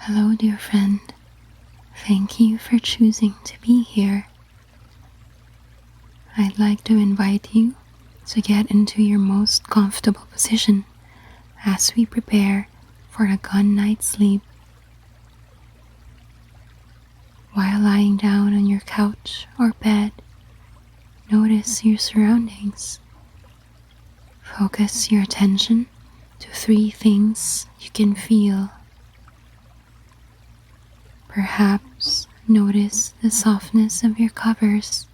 Hello, dear friend. Thank you for choosing to be here. I'd like to invite you to get into your most comfortable position as we prepare for a good night's sleep. While lying down on your couch or bed, notice your surroundings. Focus your attention to 3 things you can feel. Perhaps notice the softness of your covers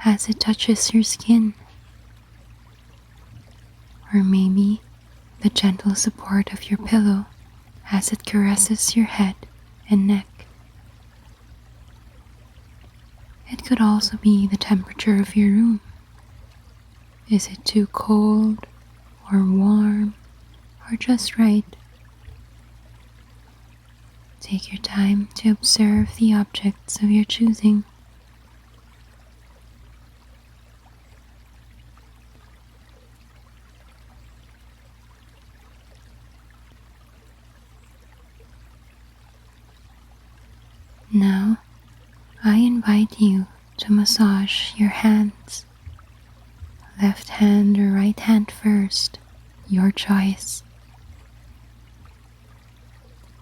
as it touches your skin, or maybe the gentle support of your pillow as it caresses your head and neck. It could also be the temperature of your room. Is it too cold or warm or just right? Take your time to observe the objects of your choosing. Now, I invite you to massage your hands. Left hand or right hand first, your choice.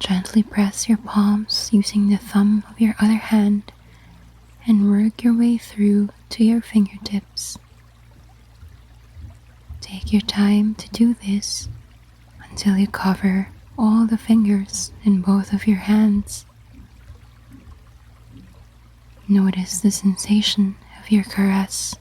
Gently press your palms using the thumb of your other hand and work your way through to your fingertips. Take your time to do this until you cover all the fingers in both of your hands. Notice the sensation of your caress.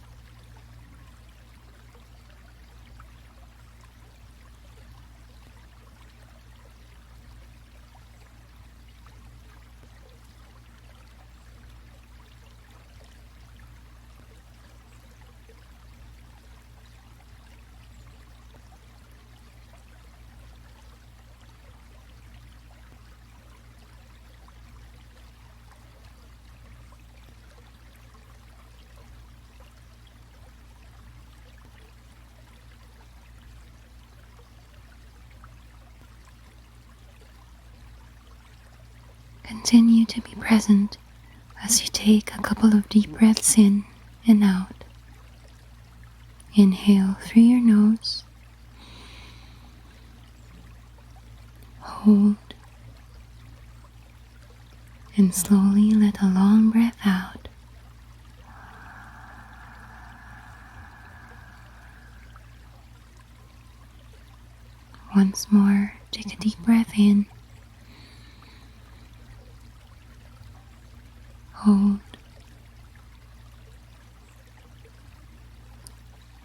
Continue to be present as you take a couple of deep breaths in and out. Inhale through your nose. Hold. And slowly let a long breath out. Once more, take a deep breath in. Hold.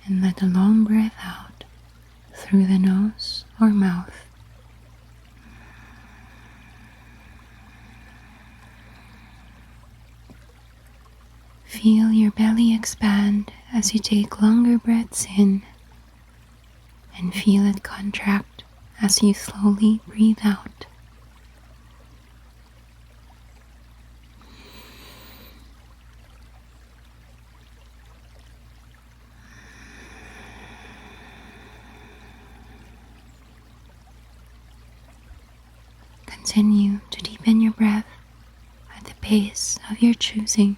And let a long breath out through the nose or mouth. Feel your belly expand as you take longer breaths in, and feel it contract as you slowly breathe out. Continue to deepen your breath at the pace of your choosing.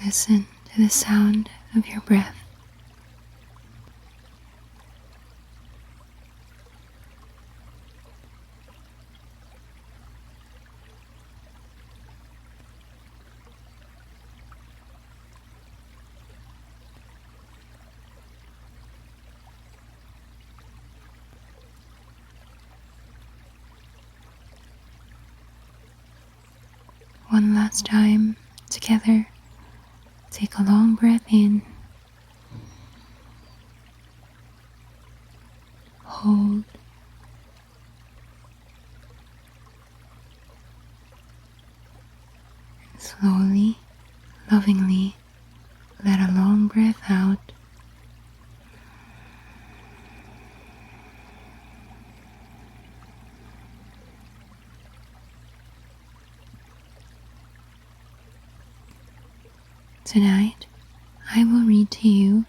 Listen to the sound of your breath. One last time together. Take a long breath in. Hold. And slowly, lovingly, let a long breath out. Tonight, I will read to you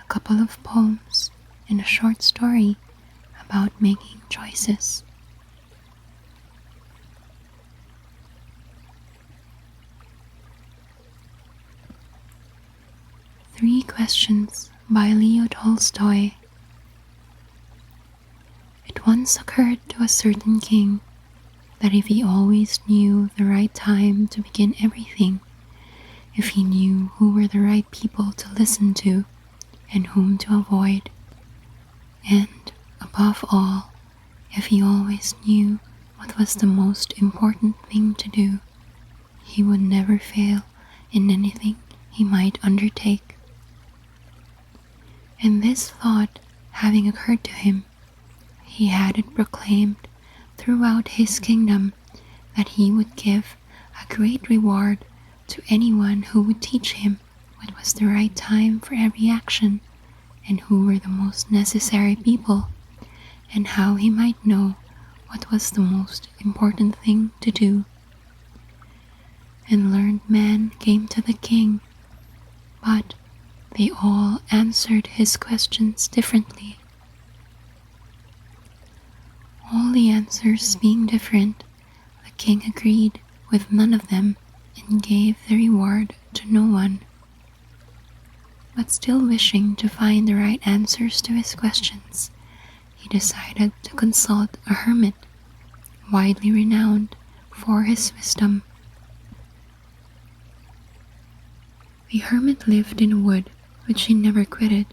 a couple of poems and a short story about making choices. 3 Questions by Leo Tolstoy. It once occurred to a certain king that if he always knew the right time to begin everything, if he knew who were the right people to listen to and whom to avoid, and, above all, if he always knew what was the most important thing to do, he would never fail in anything he might undertake. And this thought having occurred to him, he had it proclaimed throughout his kingdom that he would give a great reward to anyone who would teach him what was the right time for every action, and who were the most necessary people, and how he might know what was the most important thing to do. And learned men came to the king, but they all answered his questions differently. All the answers being different, the king agreed with none of them and gave the reward to no one. But still wishing to find the right answers to his questions, he decided to consult a hermit, widely renowned for his wisdom. The hermit lived in a wood which he never quitted,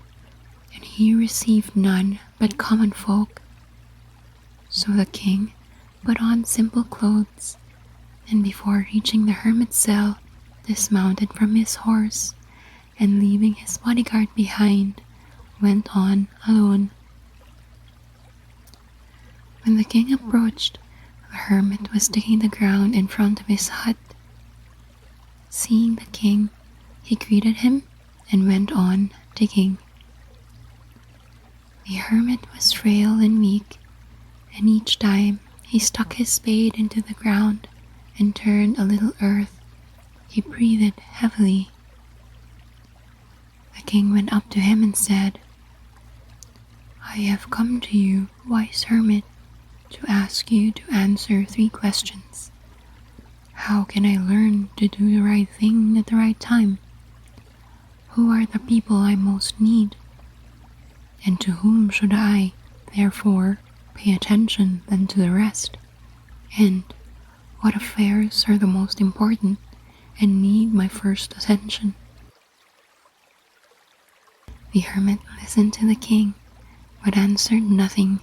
and he received none but common folk. So the king put on simple clothes, and before reaching the hermit's cell, dismounted from his horse, and leaving his bodyguard behind, went on alone. When the king approached, the hermit was digging the ground in front of his hut. Seeing the king, he greeted him and went on digging. The hermit was frail and weak, and each time he stuck his spade into the ground and turned a little earth, he breathed heavily. The king went up to him and said, "I have come to you, wise hermit, to ask you to answer 3 questions. How can I learn to do the right thing at the right time? Who are the people I most need? And to whom should I, therefore, pay attention than to the rest? And what affairs are the most important and need my first attention?" The hermit listened to the king, but answered nothing.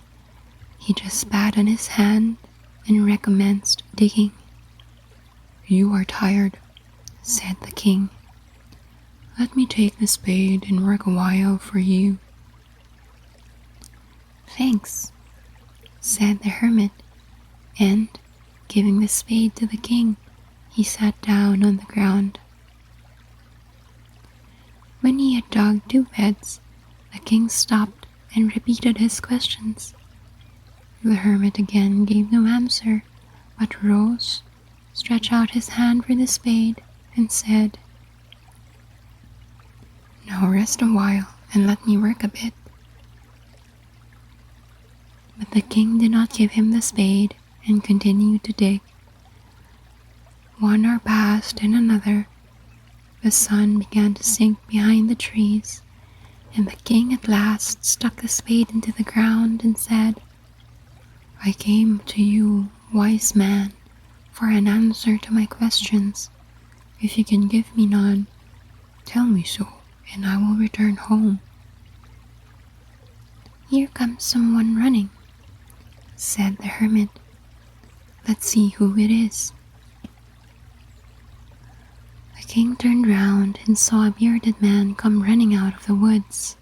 He just spat on his hand and recommenced digging. "You are tired," said the king. "Let me take the spade and work a while for you." "Thanks," said the hermit, and, giving the spade to the king, he sat down on the ground. When he had dug 2 beds, the king stopped and repeated his questions. The hermit again gave no answer, but rose, stretched out his hand for the spade, and said, "Now rest a while and let me work a bit." But the king did not give him the spade and continued to dig. 1 hour passed and another, The sun began to sink behind the trees, and the king at last stuck the spade into the ground and said, "I came to you, wise man, for an answer to my questions. If you can give me none, tell me so, and I will return home." "Here comes someone running," said the hermit. "Let's see who it is." The king turned round and saw a bearded man come running out of the woods.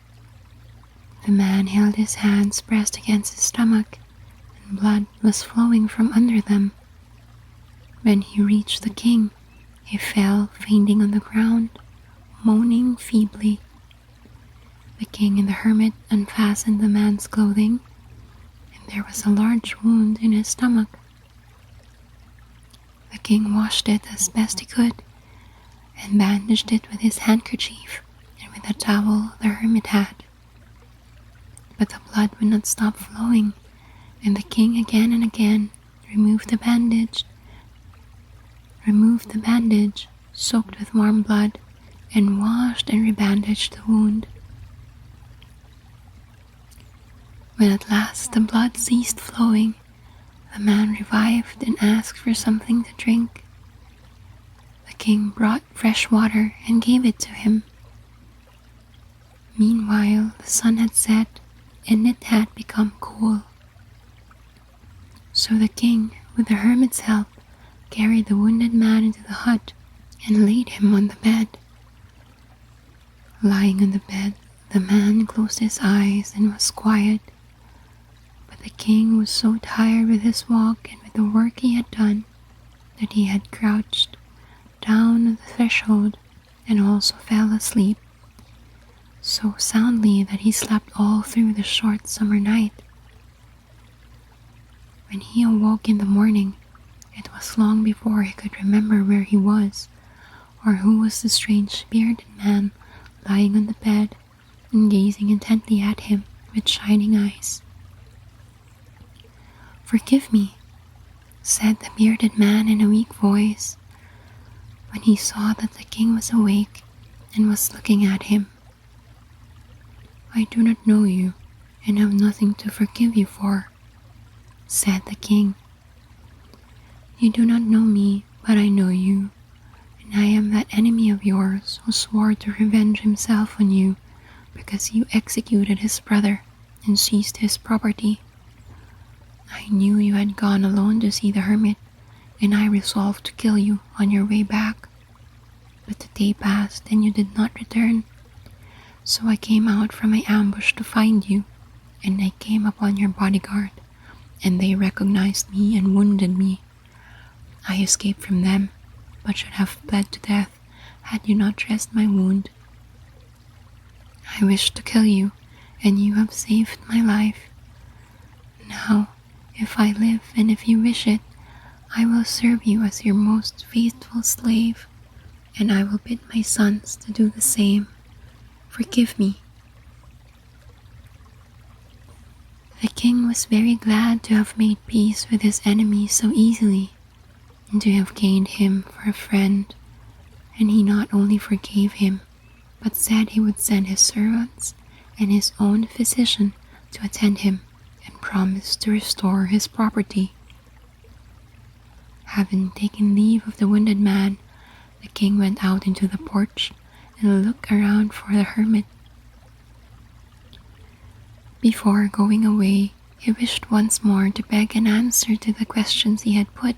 The man held his hands pressed against his stomach, and blood was flowing from under them. When he reached the king, he fell fainting on the ground, moaning feebly. The king and the hermit unfastened the man's clothing, and there was a large wound in his stomach. The king washed it as best he could, and bandaged it with his handkerchief and with a towel the hermit had. But the blood would not stop flowing, and the king again and again removed the bandage, soaked with warm blood, and washed and rebandaged the wound. When at last the blood ceased flowing, the man revived and asked for something to drink. The king brought fresh water and gave it to him. Meanwhile, the sun had set, and it had become cool. So the king, with the hermit's help, carried the wounded man into the hut and laid him on the bed. Lying on the bed, the man closed his eyes and was quiet. But the king was so tired with his walk and with the work he had done that he had crouched down on the threshold and also fell asleep, so soundly that he slept all through the short summer night. When he awoke in the morning, it was long before he could remember where he was, or who was the strange bearded man lying on the bed and gazing intently at him with shining eyes. "Forgive me," said the bearded man in a weak voice, when he saw that the king was awake and was looking at him. "I do not know you, and have nothing to forgive you for," said the king. "You do not know me, but I know you, and I am that enemy of yours who swore to revenge himself on you because you executed his brother and seized his property. I knew you had gone alone to see the hermit, and I resolved to kill you on your way back. But the day passed and you did not return, so I came out from my ambush to find you, and I came upon your bodyguard, and they recognized me and wounded me. I escaped from them, but should have bled to death had you not dressed my wound. I wished to kill you, and you have saved my life. Now, if I live and if you wish it, I will serve you as your most faithful slave, and I will bid my sons to do the same. Forgive me." The king was very glad to have made peace with his enemy so easily, and to have gained him for a friend, and he not only forgave him, but said he would send his servants and his own physician to attend him, and promised to restore his property. Having taken leave of the wounded man, the king went out into the porch and looked around for the hermit. Before going away, he wished once more to beg an answer to the questions he had put.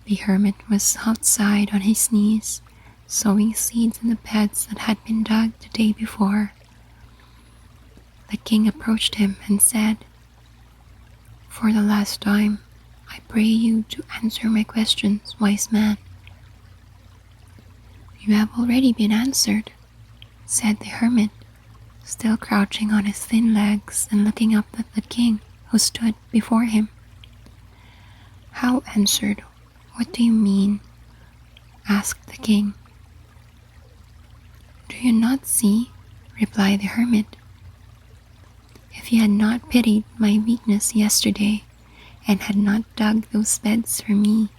The hermit was outside on his knees, sowing seeds in the beds that had been dug the day before. The king approached him and said, "For the last time, I pray you to answer my questions, wise man." "You have already been answered," said the hermit, still crouching on his thin legs and looking up at the king who stood before him. "How answered? What do you mean?" asked the king. "Do you not see?" replied the hermit. "If you had not pitied my weakness yesterday, and had not dug those beds for me,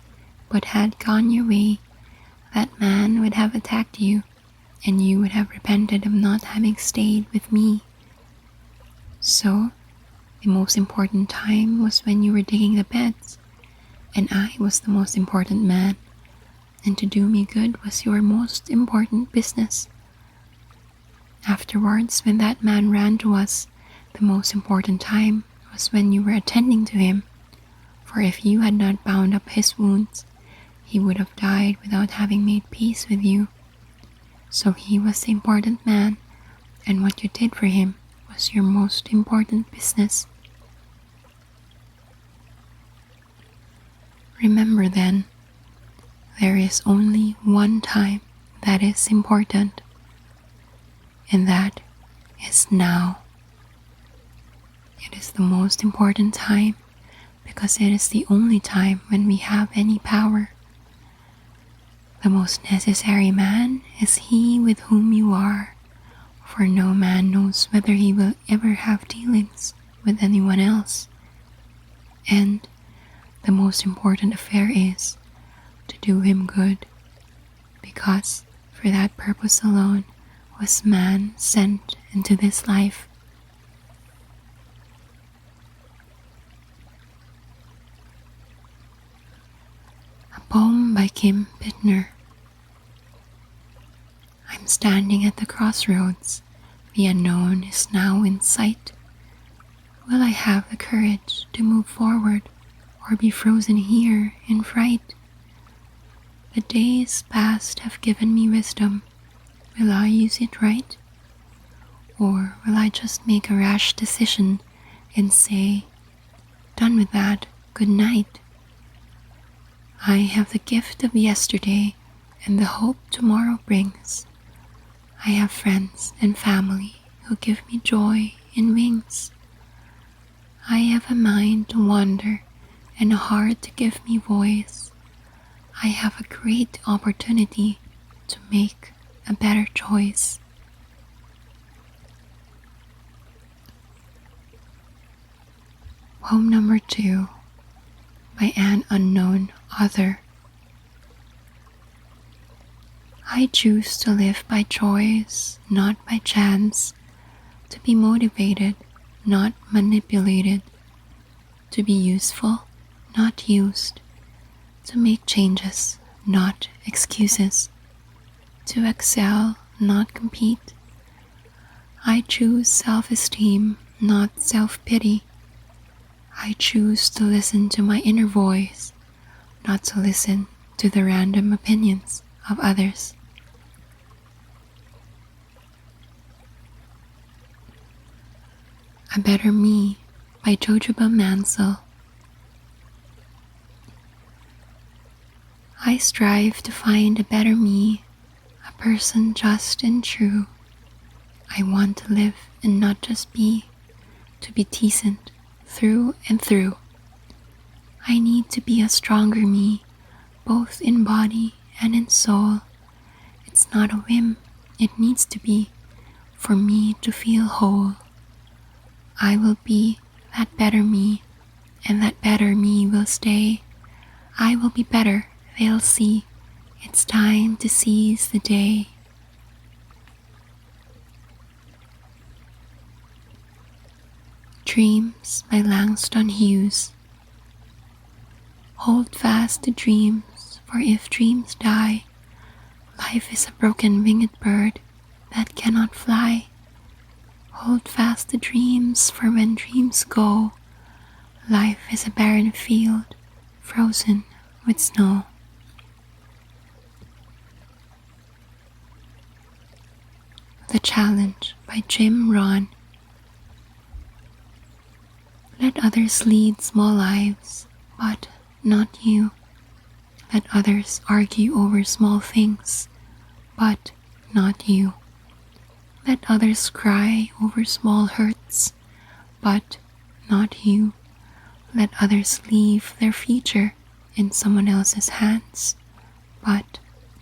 but had gone your way, that man would have attacked you, and you would have repented of not having stayed with me. So, the most important time was when you were digging the beds, and I was the most important man, and to do me good was your most important business. Afterwards, when that man ran to us, the most important time was when you were attending to him, for if you had not bound up his wounds, he would have died without having made peace with you. So he was the important man, and what you did for him was your most important business. Remember then, there is only one time that is important, and that is now. It is the most important time because it is the only time when we have any power. The most necessary man is he with whom you are, for no man knows whether he will ever have dealings with anyone else. And the most important affair is to do him good, because for that purpose alone was man sent into this life. A poem by Kim Bittner. I'm standing at the crossroads. The unknown is now in sight. Will I have the courage to move forward or be frozen here in fright? The days past have given me wisdom. Will I use it right? Or will I just make a rash decision and say, done with that, good night? I have the gift of yesterday and the hope tomorrow brings. I have friends and family who give me joy and wings. I have a mind to wander and a heart to give me voice. I have a great opportunity to make a better choice. Poem number 2 by an unknown author. I choose to live by choice, not by chance, to be motivated, not manipulated, to be useful, not used, to make changes, not excuses, to excel, not compete. I choose self-esteem, not self-pity. I choose to listen to my inner voice, not to listen to the random opinions of others. A Better Me by Jojoba Mansell. I strive to find a better me, a person just and true. I want to live and not just be, to be decent through and through. I need to be a stronger me, both in body and in soul. It's not a whim, it needs to be, for me to feel whole. I will be that better me, and that better me will stay. I will be better, they'll see. It's time to seize the day. Dreams by Langston Hughes. Hold fast to dreams, for if dreams die, life is a broken winged bird that cannot fly. Hold fast to dreams, for when dreams go, life is a barren field, frozen with snow. The Challenge by Jim Rohn. Let others lead small lives, but not you. Let others argue over small things, but not you. Let others cry over small hurts, but not you. Let others leave their future in someone else's hands, but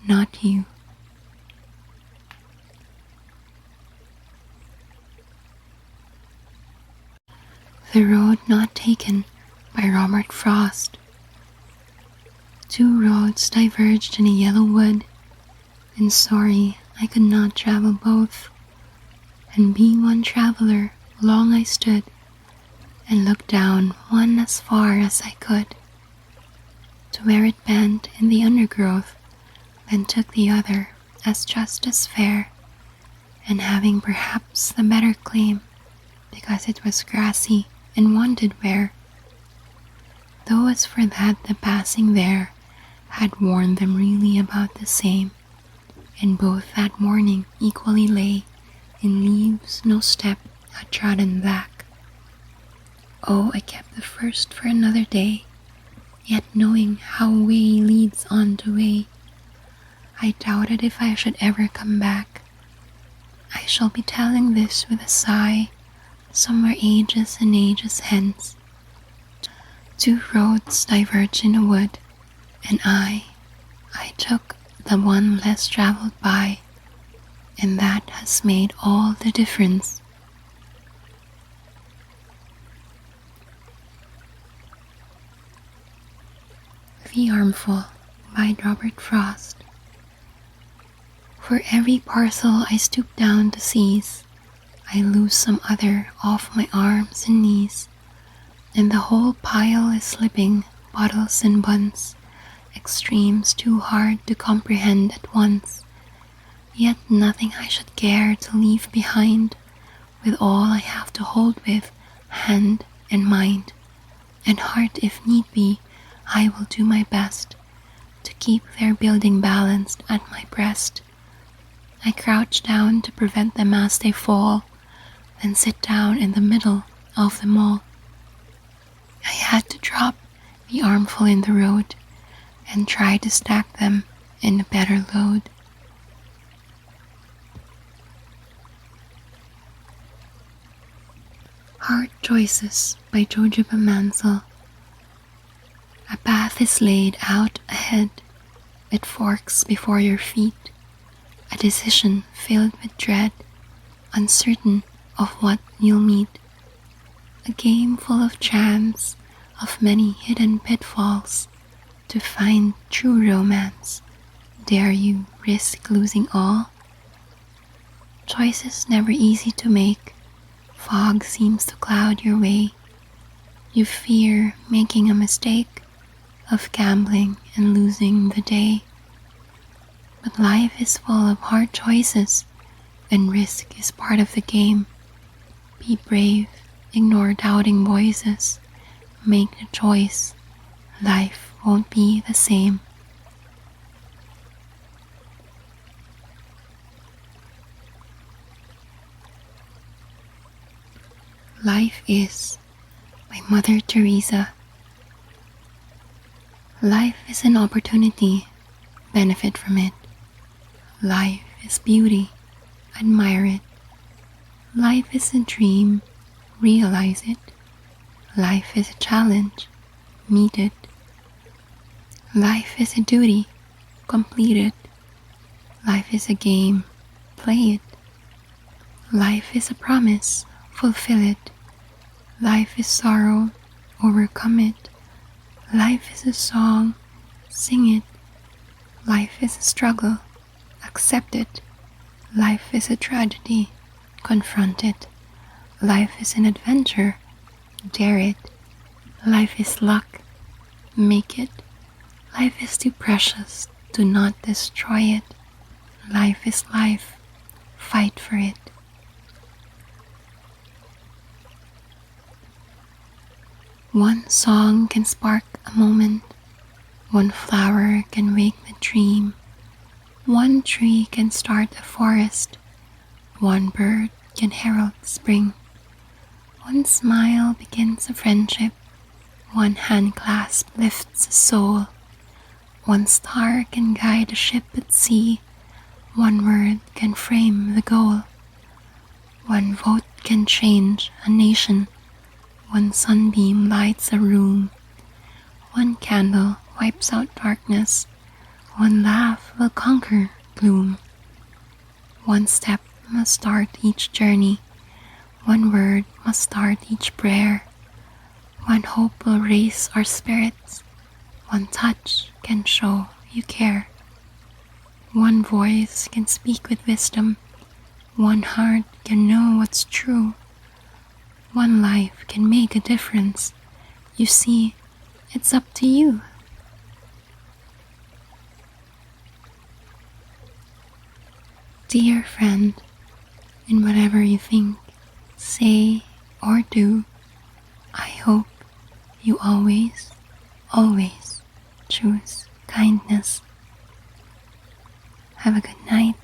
not you. The Road Not Taken by Robert Frost. Two roads diverged in a yellow wood and sorry I could not travel both. And being one traveler, long I stood, and looked down one as far as I could, to where it bent in the undergrowth, then took the other as just as fair, and having perhaps the better claim, because it was grassy and wanted wear. Though as for that the passing there had warned them really about the same, and both that morning equally lay in leaves no step had trodden back. Oh, I kept the first for another day, yet knowing how way leads on to way, I doubted if I should ever come back. I shall be telling this with a sigh, somewhere ages and ages hence. Two roads diverge in a wood, and I took the one less traveled by, and that has made all the difference. The Armful by Robert Frost. For every parcel I stoop down to seize, I lose some other off my arms and knees, and the whole pile is slipping, bottles and buns, extremes too hard to comprehend at once, yet nothing I should care to leave behind, with all I have to hold with hand and mind, and heart if need be. I will do my best to keep their building balanced at my breast. I crouch down to prevent them as they fall, then sit down in the middle of them all. I had to drop the armful in the road and try to stack them in a better load. Hard Choices by Jojiba Mansell. A path is laid out ahead, it forks before your feet, a decision filled with dread, uncertain of what you'll meet. A game full of chance, of many hidden pitfalls, to find true romance. Dare you risk losing all? Choices never easy to make, fog seems to cloud your way. You fear making a mistake, of gambling and losing the day. But life is full of hard choices, and risk is part of the game. Be brave, ignore doubting voices, make the choice, life won't be the same. Life Is by Mother Teresa. Life is an opportunity, benefit from it. Life is beauty, admire it. Life is a dream, realize it. Life is a challenge, meet it. Life is a duty, complete it. Life is a game, play it. Life is a promise, fulfill it. Life is sorrow, overcome it. Life is a song, sing it. Life is a struggle, accept it. Life is a tragedy, confront it. Life is an adventure, dare it. Life is luck, make it. Life is too precious, do not destroy it. Life is life, fight for it. One song can spark a moment, one flower can wake the dream, one tree can start a forest, one bird can herald spring, one smile begins a friendship, one hand clasp lifts a soul, one star can guide a ship at sea, one word can frame the goal, one vote can change a nation. One sunbeam lights a room, one candle wipes out darkness, one laugh will conquer gloom. One step must start each journey, one word must start each prayer. One hope will raise our spirits, one touch can show you care. One voice can speak with wisdom. One heart can know what's true. One life can make a difference. You see, it's up to you. Dear friend, in whatever you think, say, or do, I hope you always, always choose kindness. Have a good night.